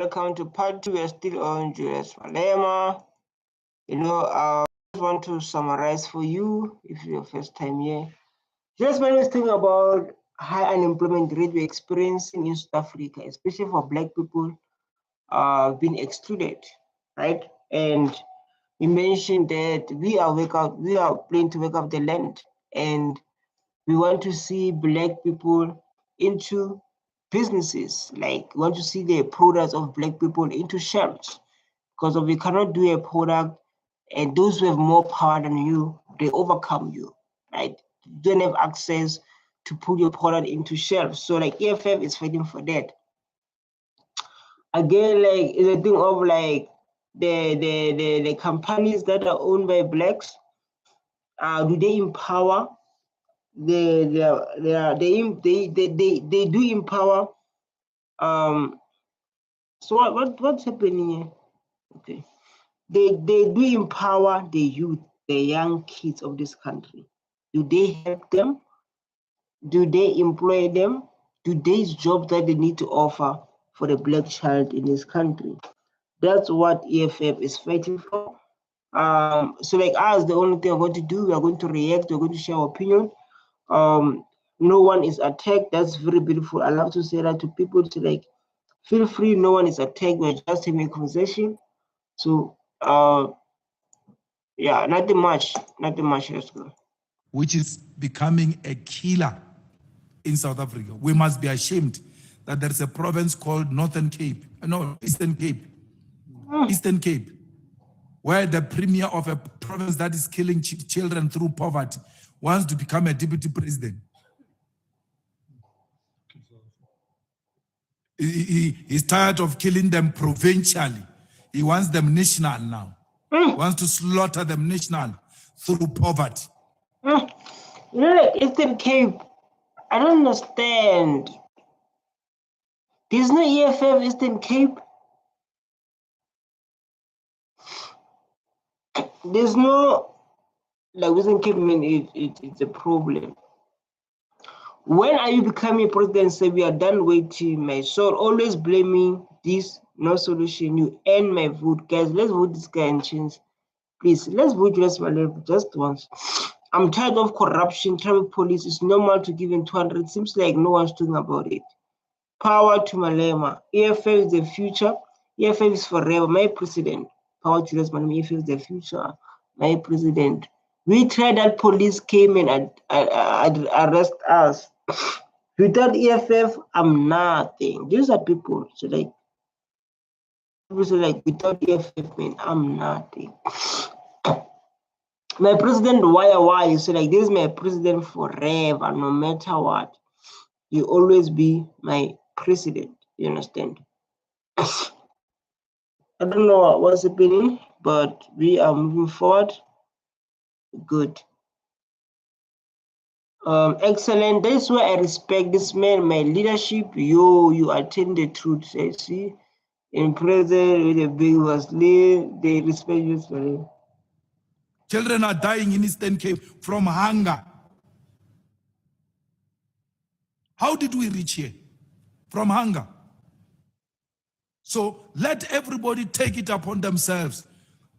Welcome to part 2. We're still on Julius Malema. I just want to summarize for you if it's your first time here. Julius Malema is talking about high unemployment rate we're experiencing in South Africa, especially for Black people being excluded, right? And we mentioned that we are planning to wake up the land, and we want to see Black people into businesses, like we want to see the products of Black people into shelves, because if we cannot do a product and those who have more power than you, they overcome you, right? You don't have access to put your product into shelves. So like EFF is fighting for that. Again, like it's a thing of like the companies that are owned by Blacks, do they empower? They do empower. So what's happening here? Okay, they do empower the youth, the young kids of this country. Do they help them? Do they employ them? Do these jobs that they need to offer for the Black child in this country? That's what EFF is fighting for. So like us, the only thing we're going to do, we are going to react, we're going to share our opinion. No one is attacked. That's very beautiful. I love to say that to people, to like, feel free, no one is attacked, we're just having a conversation. So yeah, nothing much, let's go. Which is becoming a killer in South Africa. We must be ashamed that there's a province called Eastern Cape, where the premier of a province that is killing children through poverty wants to become a deputy president. He's tired of killing them provincially. He wants them national now. He wants to slaughter them national through poverty. Like Eastern Cape, I don't understand. There's no EFF Eastern Cape. There's no, like, Eastern Cape, I mean, it's a problem. When are you becoming president? Say we are done waiting, my soul. Always blaming this, no solution. You end my vote, guys. Let's vote this guy and change. Please, let's vote Julius Malema just once. I'm tired of corruption, traffic police. It's normal to give him 200. Seems like no one's talking about it. Power to Malema. EFF is the future. EFF is forever. My president. Power to Julius Malema. EFF is the future. My president. We tried that police came and arrest us. Without EFF, I'm nothing. These are people. So like, without EFF, man, I'm nothing. My president, why? So like, this is my president forever, no matter what. You always be my president. You understand? I don't know what's happening, but we are moving forward. Good. Excellent. That's why I respect this man, my leadership. You attend the truth. I see. In prison with a big was they respect you for it. Children are dying in Eastern Cape from hunger. How did we reach here? From hunger. So let everybody take it upon themselves,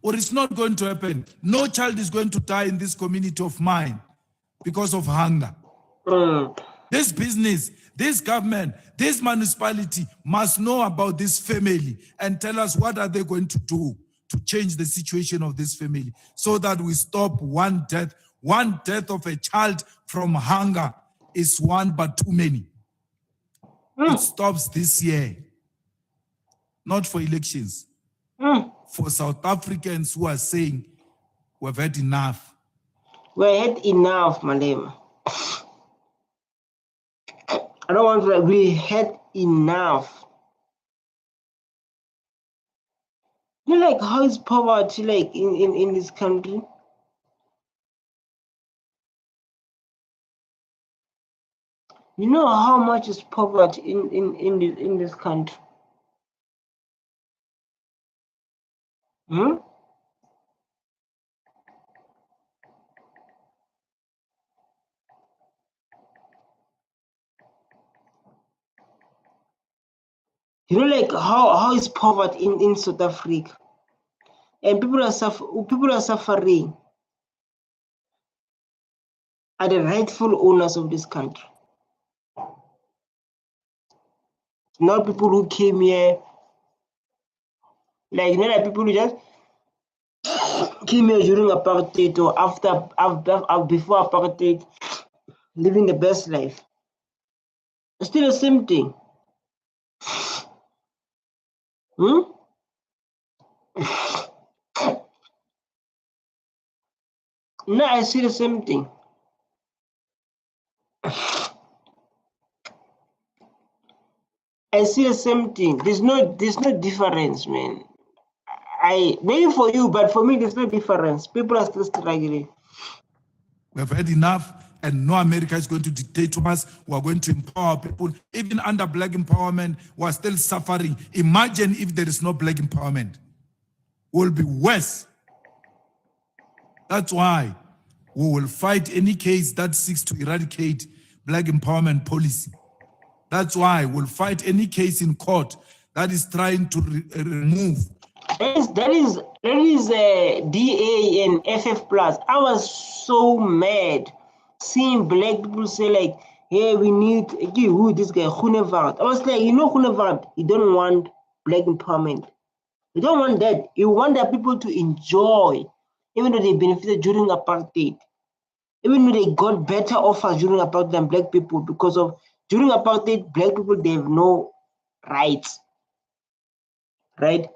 or it's not going to happen. No child is going to die in this community of mine because of hunger. This business, this government, this municipality must know about this family and tell us what are they going to do to change the situation of this family so that we stop one death. One death of a child from hunger is one but too many. It stops this year, not for elections, for South Africans who are saying we've had enough. We've had enough, Malema. I don't want to, we had enough. You know, like, how is poverty like in this country? You know how much is poverty in this country? You know, like how is poverty in South Africa, and people are suffering, are the rightful owners of this country, not people who came here, like, you know, like people who just came here during apartheid or after before apartheid, living the best life. It's still the same thing. No, I see the same thing. I see the same thing. There's no difference, man. Maybe for you, but for me, there's no difference. People are still struggling. We've had enough, and no America is going to dictate to us. We're going to empower people. Even under black empowerment, we're still suffering. Imagine if there is no black empowerment. Will be worse. That's why we will fight any case that seeks to eradicate black empowerment policy. That's why we'll fight any case in court that is trying to remove. That is DA and FF plus. I was so mad seeing black people say like, "Hey, we need who this guy Hunevard." I was like, you know, Hunevard, you don't want black empowerment. You don't want that. You want the people to enjoy, even though they benefited during apartheid, even though they got better offers during apartheid than black people, because of during apartheid, black people, they have no rights, right?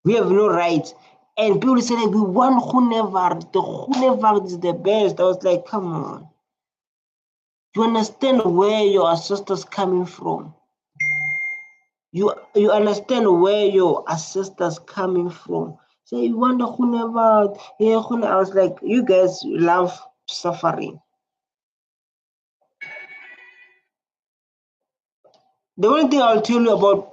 We have no rights. And people say like, we want Hunevard. The Hunevard is the best. I was like, come on. You understand where your ancestors coming from. You understand where your ancestors coming from. So you want the Hunevard. Yeah, I was like, you guys love suffering. The only thing I'll tell you about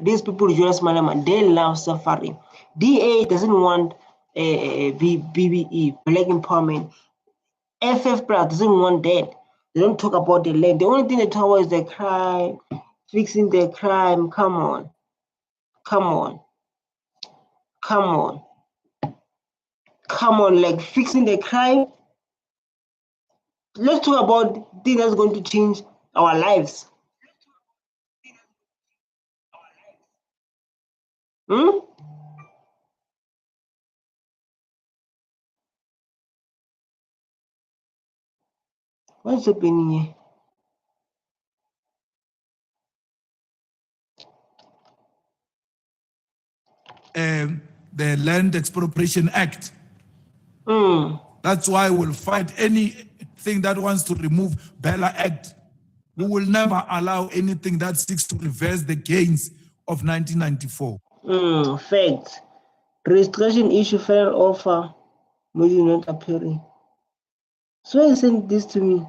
these people, Julius Malema, they love suffering. DA doesn't want BBE, black empowerment. FF plus doesn't want that. They don't talk about the land. The only thing they talk about is the crime, fixing the crime. Come on. Come on. Come on. Come on, like fixing the crime. Let's talk about things that's going to change our lives. What's happening here? The Land Expropriation Act. That's why we'll fight anything that wants to remove Bella Act. We will never allow anything that seeks to reverse the gains of 1994. Facts. Registration issue federal offer, maybe not appearing. So you sent this to me.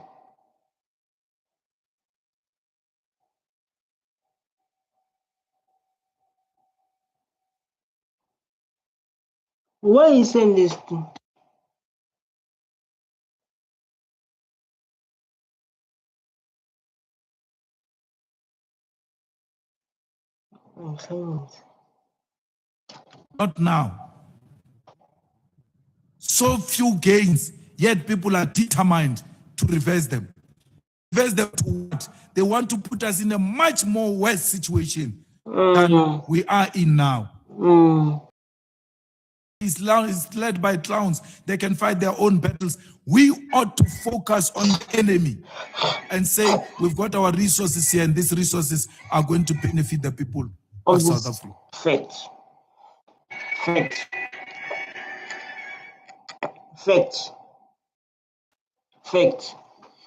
Why you send this to? Not now. So few gains, yet people are determined to reverse them. Reverse them to what? They want to put us in a much more worse situation than we are in now. It's led by clowns. They can fight their own battles. We ought to focus on the enemy and say, we've got our resources here, and these resources are going to benefit the people of South Africa. Facts. Facts. Facts. Facts.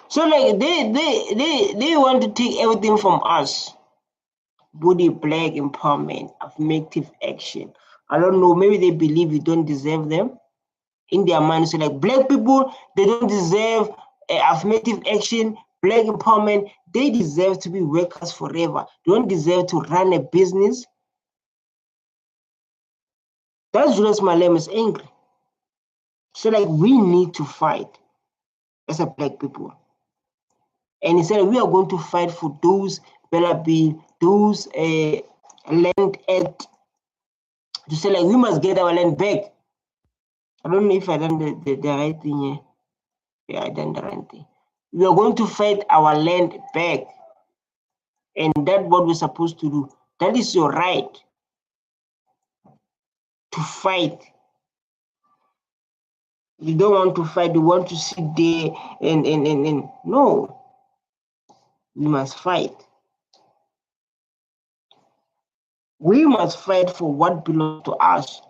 So like they want to take everything from us. Body, black empowerment, affirmative action. I don't know, maybe they believe we don't deserve them. In their mind, so like black people, they don't deserve affirmative action, black empowerment. They deserve to be workers forever. They don't deserve to run a business. That's Julius Malema is angry. So like we need to fight as a black people. And he said we are going to fight for those Bella B those land act to say like we must get our land back. I don't know if I done the right thing here. Yeah, I done the right thing. We are going to fight our land back. And that's what we're supposed to do. That is your right to fight. You don't want to fight, you want to sit there and no. We must fight. We must fight for what belongs to us.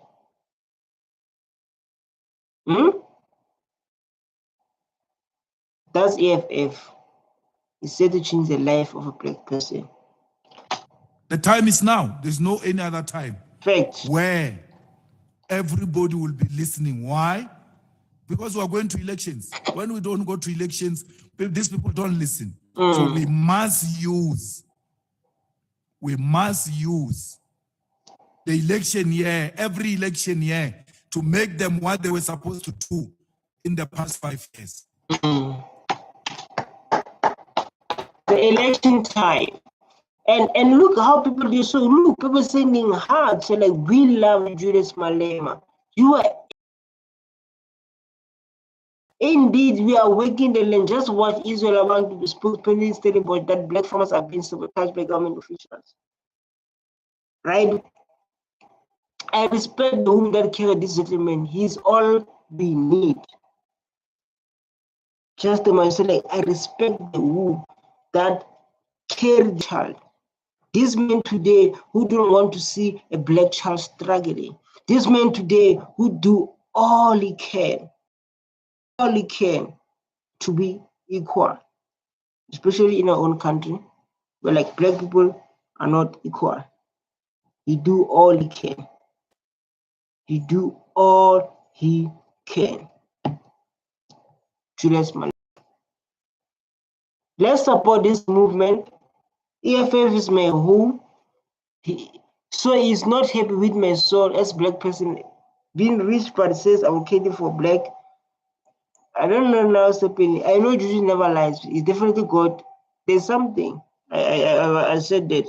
That's EFF. It's said to change the life of a black person. The time is now. There's no any other time. Fact. Where everybody will be listening. Why? Because we are going to elections. When we don't go to elections, these people don't listen. So we must use the election year, every election year, to make them what they were supposed to do in the past 5 years. The election time. And look how people do. So look, people sending hearts. So like, we love Julius Malema. You are indeed, we are working the land. Just watch Israel among the spokesperson stating about that black farmers are being sabotaged by government officials. Right? I respect the woman that carried this gentleman. He's all we need. Just the man, so like, I respect the woman that carried the child. These men today who don't want to see a black child struggling. These men today who do all he can to be equal, especially in our own country, where like black people are not equal. He do all he can. He do all he can. Julius Malema. Let's support this movement. EFF is my home. So he's not happy with my soul as black person being rich, but says I'm caring for black. I don't know now what's happening. I know Jesus never lies. He's definitely God. There's something. I said that.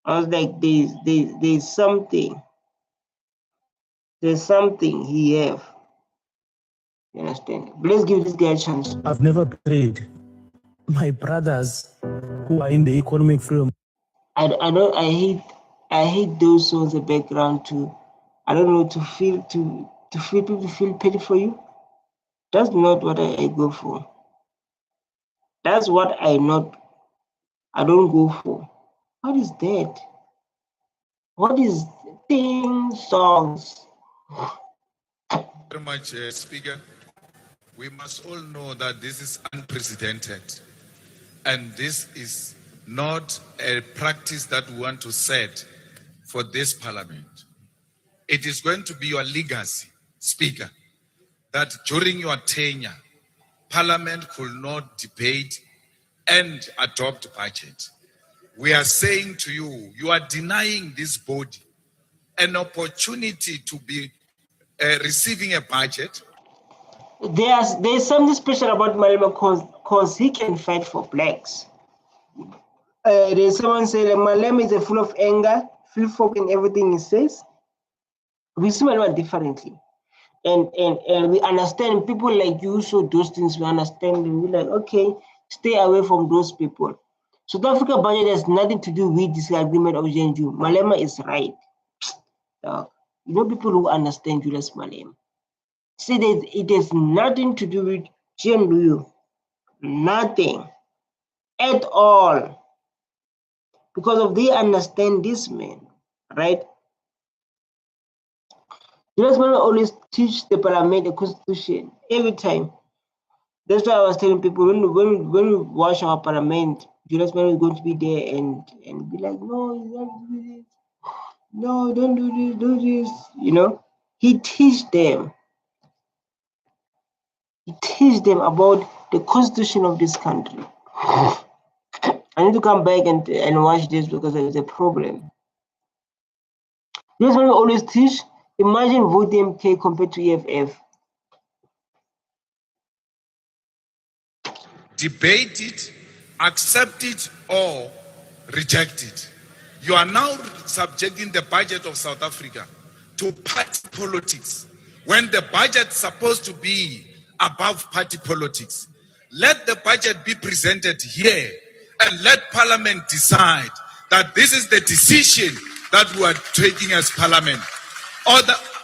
I was like, there's something. There's something he have. You understand? But let's give this guy a chance. I've never prayed. My brothers who are in the economic field. I hate those songs in the background too. I don't know, to feel people feel pity for you. That's not what I go for. That's what I don't go for. What is that? What is theme songs? Very much, Speaker. We must all know that this is unprecedented, and this is not a practice that we want to set for this Parliament. It is going to be your legacy, Speaker, that during your tenure, Parliament could not debate and adopt budget. We are saying to you, you are denying this body an opportunity to be receiving a budget. There's something special about Malema because he can fight for blacks. There's someone saying that Malema is full of anger, full of in everything he says. We see Malema differently. And we understand people like you, so those things we understand, and we're like, okay, stay away from those people. South Africa budget has nothing to do with this agreement of GNU. Malema is right. You know, people who understand Julius Malema say that it has nothing to do with GNU. Nothing at all. Because of they understand this man, right? Julius Malema always teach the parliament the constitution every time. That's why I was telling people when we watch our parliament, Julius Malema is going to be there and be like, no, you don't do this. No, don't do this, do this. You know, he teach them. He teach them about the constitution of this country. I need to come back and watch this because there is a problem. This one we always teach. Imagine voting MK compared to EFF. Debate it, accept it, or rejected. You are now subjecting the budget of South Africa to party politics when the budget is supposed to be above party politics. Let the budget be presented here and let Parliament decide that this is the decision that we are taking as Parliament, or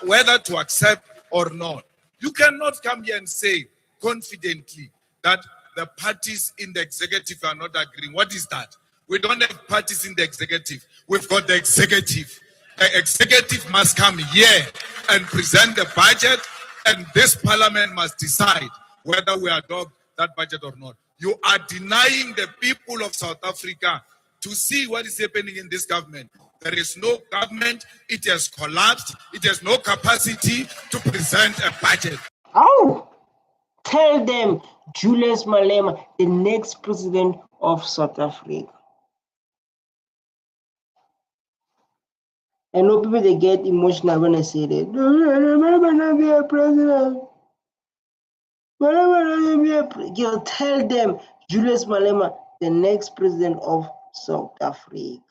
whether to accept or not. You cannot come here and say confidently that the parties in the executive are not agreeing. What is that? We don't have parties in the executive. We've got the executive. The executive must come here and present the budget, and this Parliament must decide whether we adopt that budget or not. You are denying the people of South Africa to see what is happening in this government. There is no government. It has collapsed. It has no capacity to present a budget. Oh, tell them Julius Malema, the next president of South Africa. I know people, they get emotional when I say that. Malema not be a president. Malema not be a president. You tell them Julius Malema, the next president of South Africa.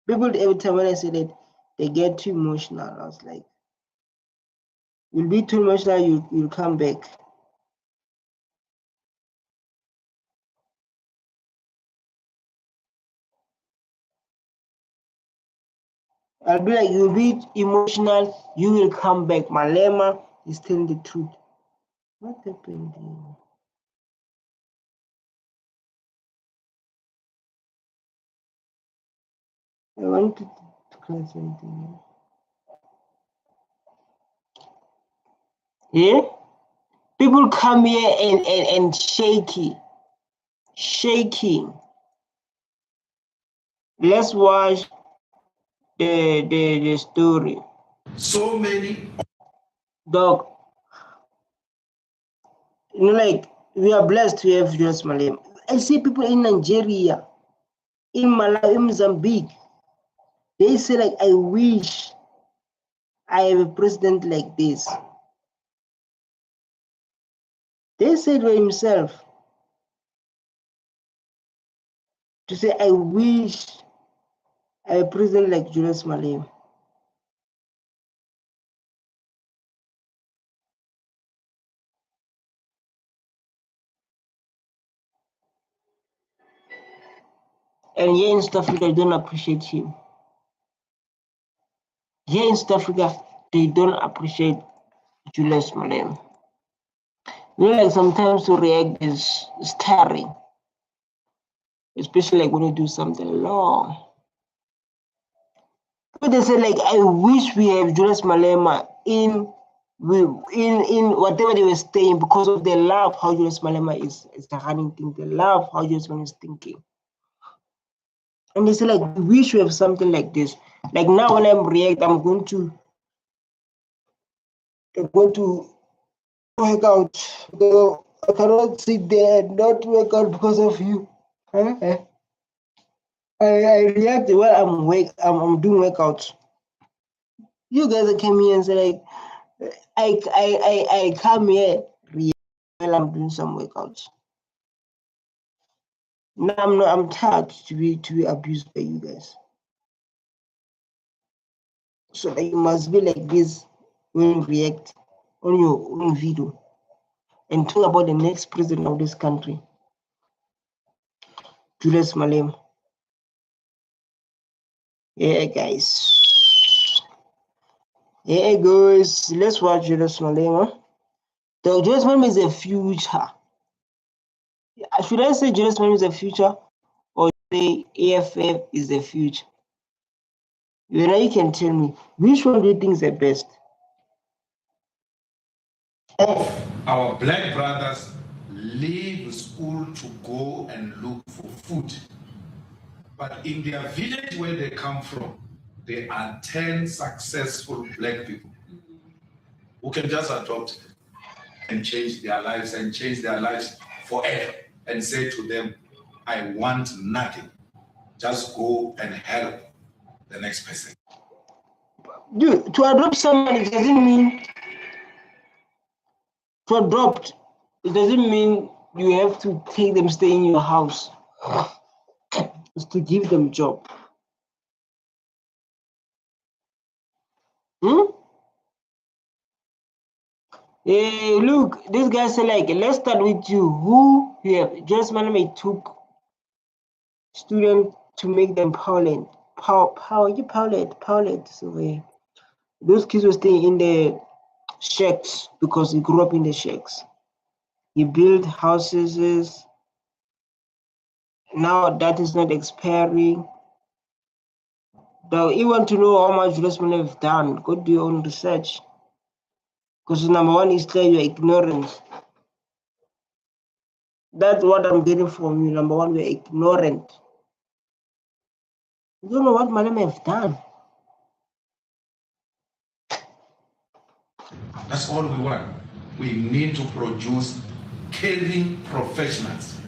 People, every time when I say that, they get too emotional. I was like, you'll be too emotional, you'll come back. I'll be like, you'll be emotional, you will come back. Malema is telling the truth. What happened here? I wanted to clear something. Yeah? People come here and shaking. Let's watch the story. So many. Dog. You know, like, we are blessed to have Julius Malema. I see people in Nigeria, in Malawi, in Mozambique. They say, like, I wish I have a president like this. They said to himself to say, I wish I have a president like Julius Malema. And here in South Africa, they don't appreciate him. Here in South Africa, they don't appreciate Julius Malema. You know, like, sometimes to react is tiring, especially like when you do something long. But they say, like, I wish we have Julius Malema in whatever they were saying, because of they love how Julius Malema is running things. They love how Julius Malema is thinking. And they say, like, we wish we have something like this. Like, now when I'm react, I'm going to work out. I cannot sit there and not work out because of you. I react while I'm doing workouts. You guys came here and say, like, I come here while I'm doing some workouts. No, I'm tired to be abused by you guys. So, like, you must be like this when you react on your own video and talk about the next president of this country, Julius Malema. Yeah, guys. Yeah, guys. Let's watch Julius Malema. The Julius Malema is the future. Should I say Julius Malema is the future, or say AFF is the future? You know, you can tell me which one do you think is the best? Our black brothers leave school to go and look for food. But in their village where they come from, there are 10 successful black people who can just adopt and change their lives forever, and say to them, I want nothing. Just go and help the next person. Dude, to adopt someone, it doesn't mean it doesn't mean you have to take them stay in your house. is to give them job. Look, this guy said, like, let's start with you. Who here? Just Malame took students to make them Pauline. Paulet. So those kids were staying in the shacks because he grew up in the shacks. He built houses. Now that is not expiring. Now, you want to know how much investment have done, go do your own research. Because number one is clear, you're ignorant. That's what I'm getting from you. Number one, we're ignorant. You don't know what Malema have done. That's all we want. We need to produce caring professionals,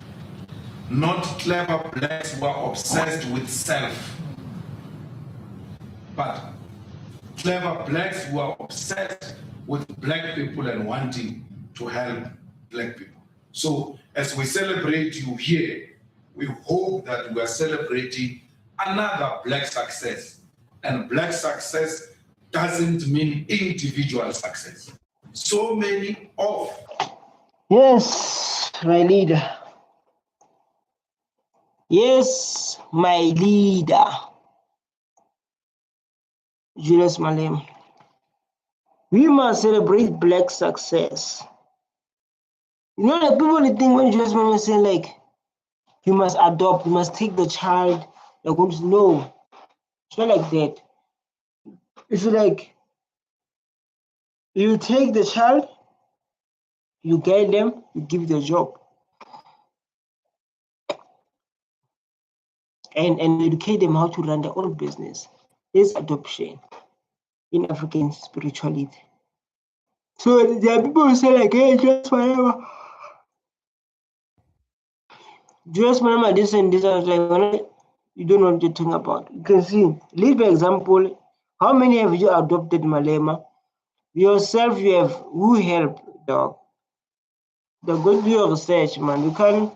not clever blacks who are obsessed with self, but clever blacks who are obsessed with black people and wanting to help black people. So as we celebrate you here, we hope that we are celebrating another black success. And black success doesn't mean individual success. So many of. Yes, my leader. Yes, my leader. Julius Malema. We must celebrate black success. You know, like people think when Julius Malema is saying, like, you must adopt, you must take the child, they're going to know. It's not like that. It's like, you take the child, you guide them, you give the job. And educate them how to run their own business. Is adoption in African spirituality. So there are people who say, like, hey, just whatever. Just remember this and this. I was like, you don't know what you're talking about. You can see, leave by example, how many have you adopted Malema? Yourself, you have, who help, dog? The good do your research, man. You can.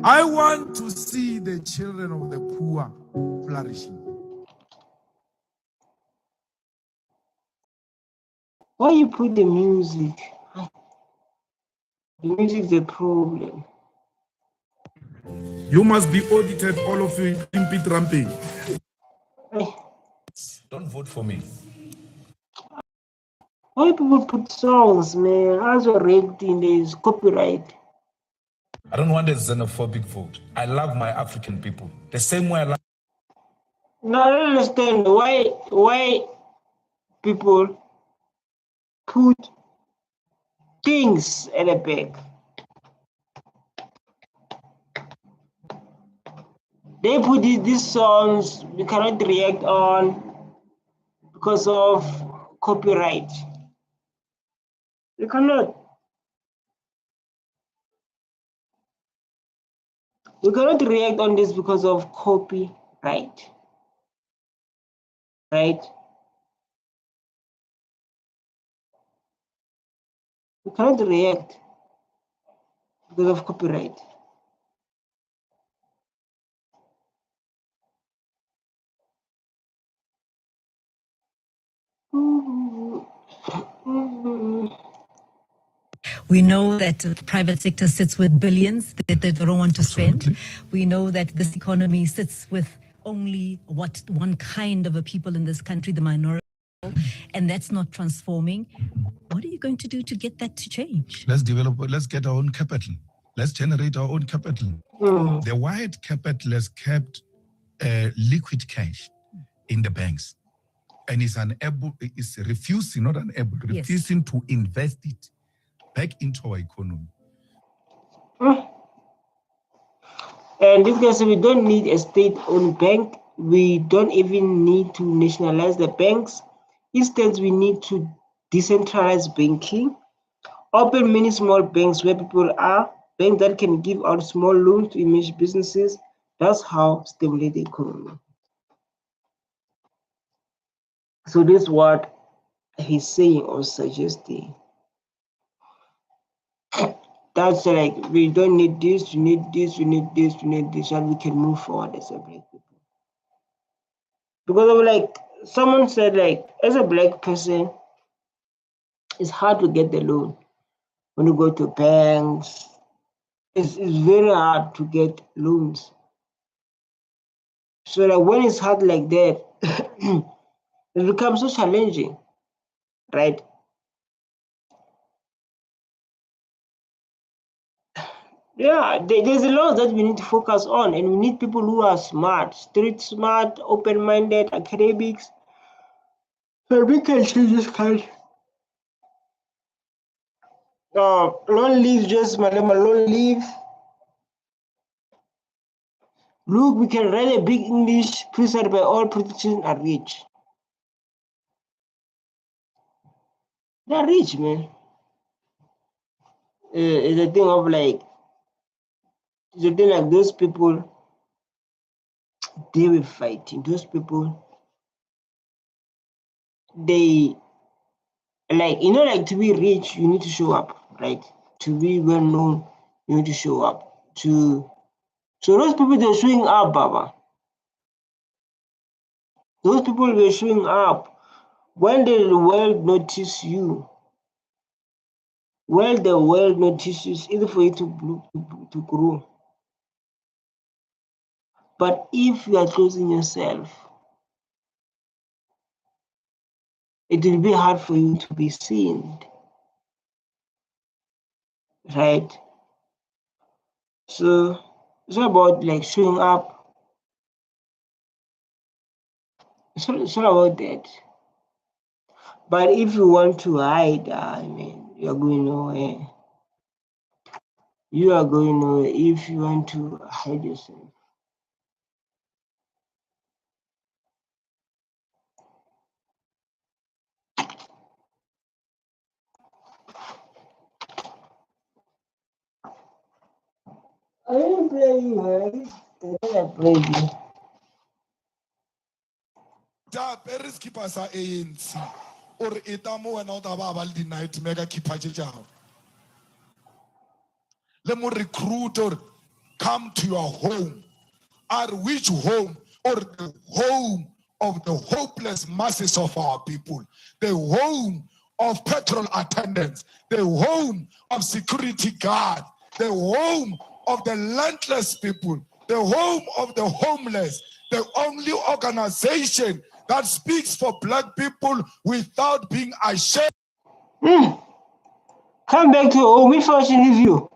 I want to see the children of the poor flourishing. Why you put the music? The music is a problem. You must be audited, all of you, pimpy tramping. Don't vote for me. Why people put songs, man? As you're rating, there's copyright. I don't want a xenophobic vote. I love my African people the same way I love. No, I don't understand why people put things at the back. They put these songs we cannot react on because of copyright. You cannot. You cannot react on this because of copyright. Right? You cannot react because of copyright. We know that the private sector sits with billions that they don't want to spend. We know that this economy sits with only one kind of a people in this country, the minority, and that's not transforming. What are you going to do to get that to change? Let's get our own capital. Let's generate our own capital. The white capital has kept liquid cash in the banks and is refusing to invest it back into our economy. And this guy said we don't need a state-owned bank. We don't even need to nationalize the banks. Instead, we need to decentralize banking, open many small banks where people are, banks that can give out small loans to emerging businesses. That's how stimulate the economy. So this is what he's saying or suggesting. That's like, we don't need this, we need this, we need this, we need this, and we can move forward as a black people. Because of like, someone said like, as a black person, it's hard to get the loan. When you go to banks, it's very hard to get loans. So like when it's hard like that, it becomes so challenging, right? Yeah, there's a lot that we need to focus on, and we need people who are smart, street smart, open-minded, academics, so we can change this country. Long live just Malema, long live. Look, we can write a big English preset by all politicians are rich. They're rich, man. It's a thing of like, it's a thing like those people, they were fighting. Those people, they, like, you know, like to be rich, you need to show up, right? To be well known, you need to show up. So those people, they're showing up, Baba. Those people were showing up. When the world notice you, when the world notices, either for you to grow. But if you are closing yourself, it will be hard for you to be seen, right? So it's not about like showing up. It's not about that. But if you want to hide, I mean, you're going nowhere. You are going nowhere if you want to hide yourself. I didn't play you, guys. I didn't play you. Paris keeper sa ANC or etamo wena o taba ba le night mega keeper tjao le mo recruit or come to your home or which home or the home of the hopeless masses of our people, the home of petrol attendants, the home of security guard, the home of the landless people, the home of the homeless, the only organization that speaks for black people without being ashamed. Come back to home. If you're watching this video,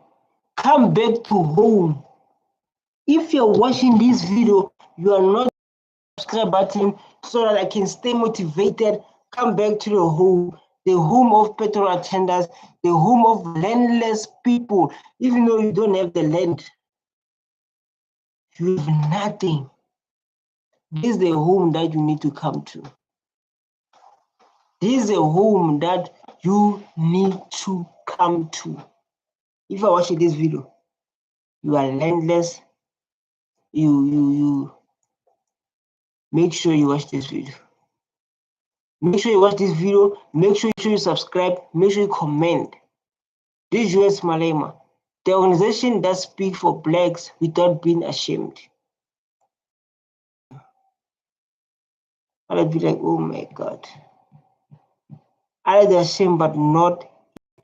come back to home. If you're watching this video, you are not subscribe button so that I can stay motivated. Come back to the home of petrol attendants, the home of landless people. Even though you don't have the land, you have nothing. This is the home that you need to come to. This is a home that you need to come to. If you're watching this video, you are landless. You make sure you watch this video. Make sure you watch this video. Make sure you subscribe. Make sure you comment. This is US Malema, the organization that speaks for blacks without being ashamed. I'll be like, oh my God. I'll be ashamed, but not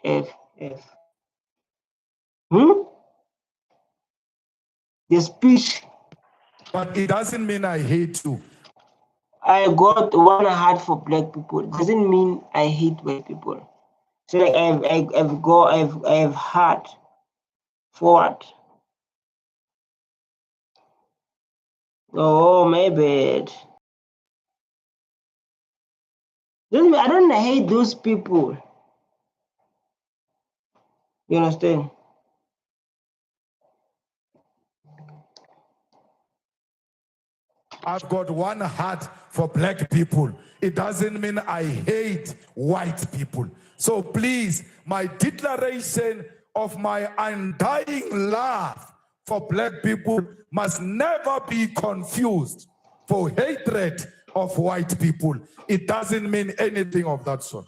EFF. The speech. But it doesn't mean I hate you. I got one heart for black people. It doesn't mean I hate white people. So like I have heart for what? Oh, my bad. I don't hate those people. You understand? I've got one heart for black people. It doesn't mean I hate white people. So please, my declaration of my undying love for black people must never be confused for hatred of white people. It doesn't mean anything of that sort.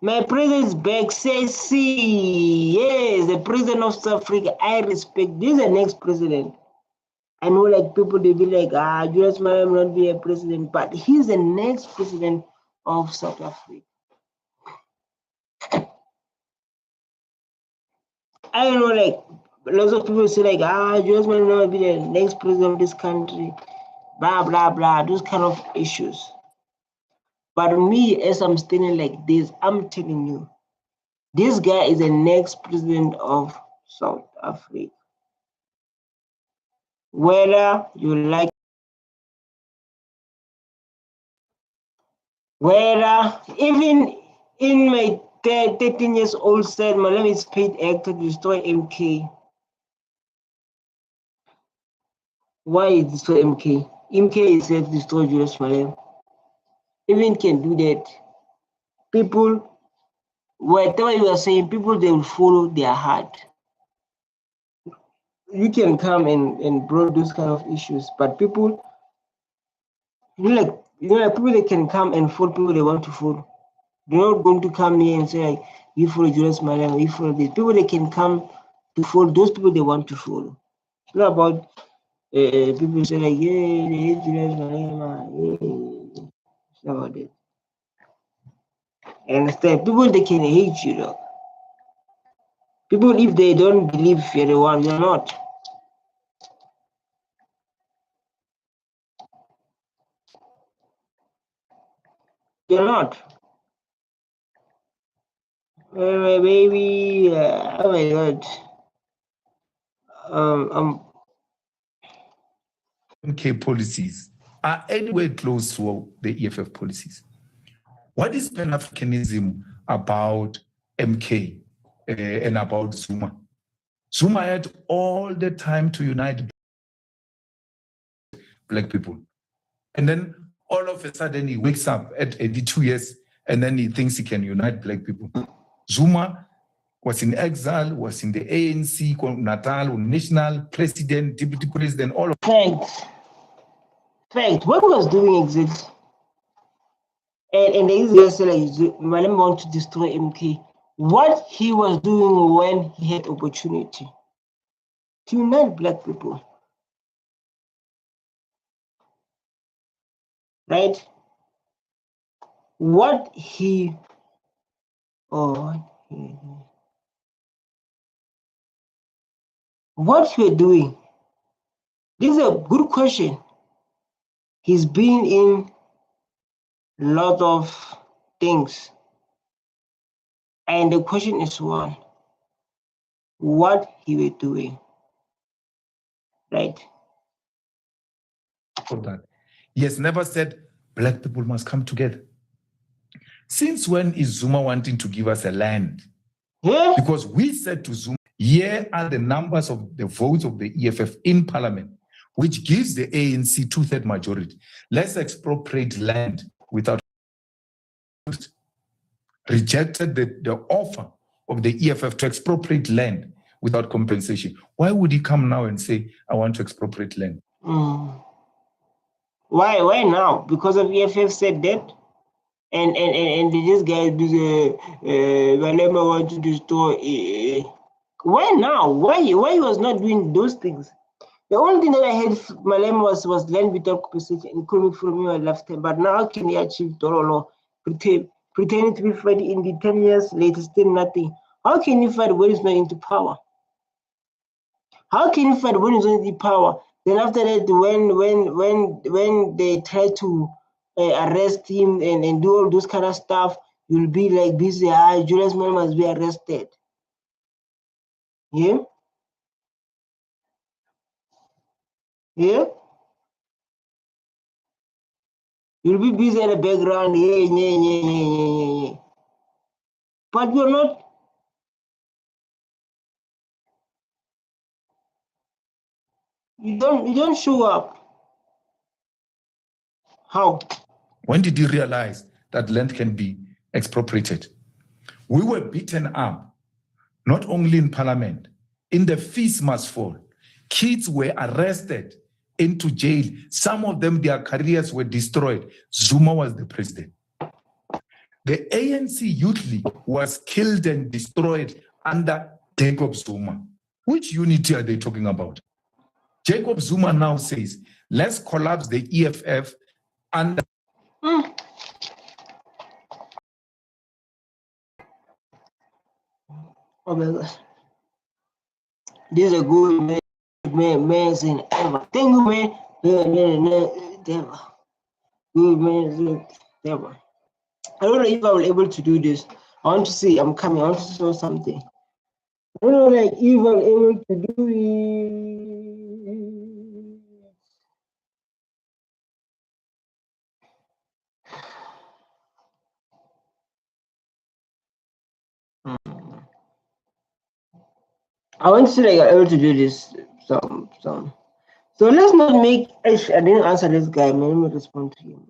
My president is back. Say, see, yes, the president of South Africa. I respect. This is the next president. I know, like people, they be like, Julius Malema will not be a president, but he's the next president of South Africa. I don't know, like lots of people say, like, Julius Malema will be the next president of this country. Blah blah blah. Those kind of issues. But me, as I'm standing like this, I'm telling you, this guy is the next president of South Africa. Whether you like, whether even in my 13 years old said, my name is paid actor to destroy MK. Why is destroy MK? MK is said to destroy Julius Malema. Even can do that. People, whatever you are saying, people, they will follow their heart. You can come and broad those kind of issues, but people, people that can come and follow people they want to follow. They're not going to come here and say, like, you follow Julius Malema, you follow this. People that can come to follow those people they want to follow. It's not about people say, like, yeah, they hate Julius Malema. Yeah. It's not about that. I understand. People they can hate you, though. People, if they don't believe you're the one, you're not. You're not. My baby, oh my God. MK policies are anywhere close to the EFF policies. What is Pan-Africanism about MK and about Zuma? Zuma had all the time to unite black people. And then all of a sudden he wakes up at 82 years and then he thinks he can unite black people. Zuma was in exile, was in the ANC, Natal, national president, deputy president, all of Fact. What was doing exactly? And they usually say, like, Malema want to destroy MK. What he was doing when he had opportunity to unite black people, right? What he we're doing. This is a good question. He's been in a lot of things. And the question is one, what he was doing, right? For that. He has never said black people must come together. Since when is Zuma wanting to give us a land? Yeah. Because we said to Zuma, here are the numbers of the votes of the EFF in parliament, which gives the ANC 2/3 majority. Let's expropriate land without rejected the offer of the EFF to expropriate land without compensation. Why would he come now and say, I want to expropriate land? Why now? Because of EFF said that? And this guy, Malema want to destroy. Why now? Why he was not doing those things? The only thing that I had Malema was land without compensation and coming from me lifetime. But now how can he achieve Dorolo? Pretending to be fighting in the 10 years later, still nothing. How can you fight when he's not into power? How can you fight when he's not into power? Then after that, when they try to arrest him and do all those kind of stuff, you'll be like busy. Julius Malema must be arrested. Yeah. Yeah. You'll be busy in the background. Yeah. But you're not. You don't show up. How? When did you realize that land can be expropriated? We were beaten up, not only in parliament, in the feast must fall. Kids were arrested into jail. Some of them, their careers were destroyed. Zuma was the president. The ANC Youth League was killed and destroyed under Jacob Zuma. Which unity are they talking about? Jacob Zuma now says, let's collapse the EFF under. Oh my gosh. This is a good man ever. Thank you, man. Ever. Good man ever. I don't know if I will be able to do this. I want to see. I'm coming. I want to show something. I don't know, like, if I'm able to do it. I want to see, like, I'm able to do this. So let's not make. I didn't answer this guy. Let me respond to him.